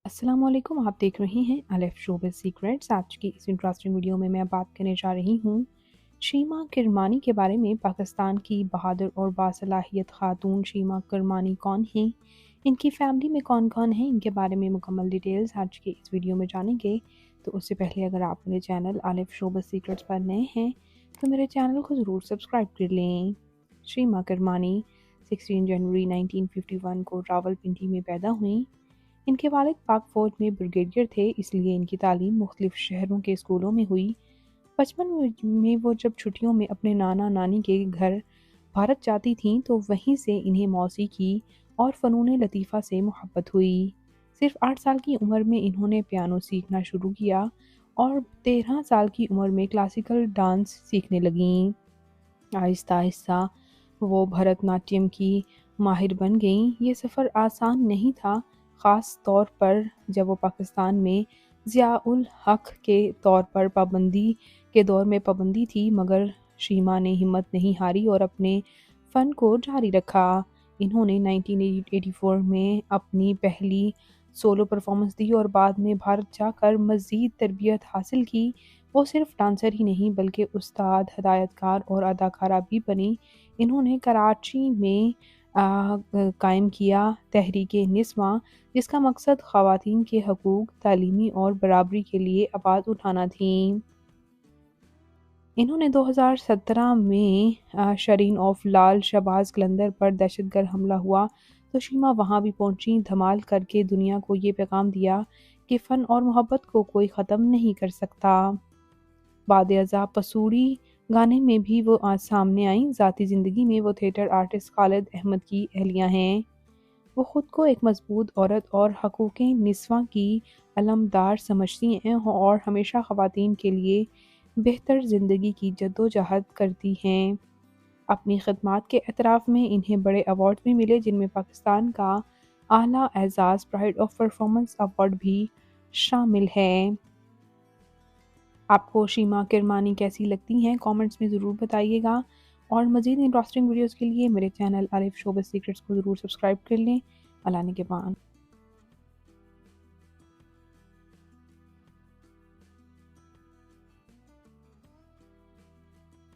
अस्सलाम वालेकुम। आप देख रहे हैं अलिफ शोबिज़ सीक्रेट्स। आज की इस इंटरेस्टिंग वीडियो में मैं बात करने जा रही हूँ शीमा किरमानी के बारे में। पाकिस्तान की बहादुर और बासलाहियत खातून शीमा किरमानी कौन हैं, इनकी फैमिली में कौन कौन है, इनके बारे में मुकम्मल डिटेल्स आज के इस वीडियो में जानेंगे। तो उससे पहले अगर आप मेरे चैनल अलिफ शोबिज़ सीक्रेट्स पर नए हैं तो मेरे चैनल को ज़रूर सब्सक्राइब कर लें। शीमा किरमानी 16 जनवरी 1951 को रावलपिंडी में पैदा हुई। इनके वालिद पाक फ़ौज में ब्रिगेडियर थे, इसलिए इनकी तालीम मुख्तलिफ शहरों के स्कूलों में हुई। बचपन में वो जब छुट्टियों में अपने नाना नानी के घर भारत जाती थीं तो वहीं से इन्हें मौसीकी और फ़नून लतीफ़ा से मोहब्बत हुई। सिर्फ 8 साल की उम्र में इन्होंने पियानो सीखना शुरू किया और 13 साल की उम्र में क्लासिकल डांस सीखने लगीं। आहिस्ता आहिस्ता वो भरतनाट्यम की माहिर बन गईं। ये सफ़र आसान नहीं था, ख़ास तौर पर जब वो पाकिस्तान में ज़िया-उल हक़ के दौर में पाबंदी थी, मगर शीमा ने हिम्मत नहीं हारी और अपने फ़न को जारी रखा। इन्होंने 1984 में अपनी पहली सोलो परफॉर्मेंस दी और बाद में भारत जाकर मज़ीद तरबियत हासिल की। वो सिर्फ डांसर ही नहीं बल्कि उस्ताद, हदायतकार और अदाकारा भी बनी। इन्होंने कराची में कायम किया तहरीक निस्वां, जिसका मकसद ख़वातीन के हकूक़, तालीमी और बराबरी के लिए आवाज़ उठाना थी। इन्होंने 2017 में शरीन ऑफ लाल शहबाज कलंदर पर दहशतगर्द हमला हुआ तो शीमा वहाँ भी पहुंची। धमाल करके दुनिया को ये पैगाम दिया कि फ़न और मोहब्बत को कोई ख़त्म नहीं कर सकता। बाद अज़ा पसूड़ी गाने में भी वो आज सामने आईं। ज़ाती ज़िंदगी में वो थिएटर आर्टिस्ट खालिद अहमद की अहलिया हैं। वो ख़ुद को एक मजबूत औरत और हकूक़ निस्वां की अलमदार समझती हैं और हमेशा ख़वातीन के लिए बेहतर ज़िंदगी की जद्दोजहद करती हैं। अपनी खिदमात के एतराफ़ में इन्हें बड़े अवार्ड भी मिले, जिनमें पाकिस्तान का आला एज़ाज़ प्राइड ऑफ परफॉर्मेंस अवार्ड भी शामिल है। आपको शीमा किरमानी कैसी लगती हैं, कमेंट्स में ज़रूर बताइएगा और मज़ीद इंटरेस्टिंग वीडियोज़ के लिए मेरे चैनल अलिफ शोबिज़ सीक्रेट्स को ज़रूर सब्सक्राइब कर लें। अल्लाह ने के बाद।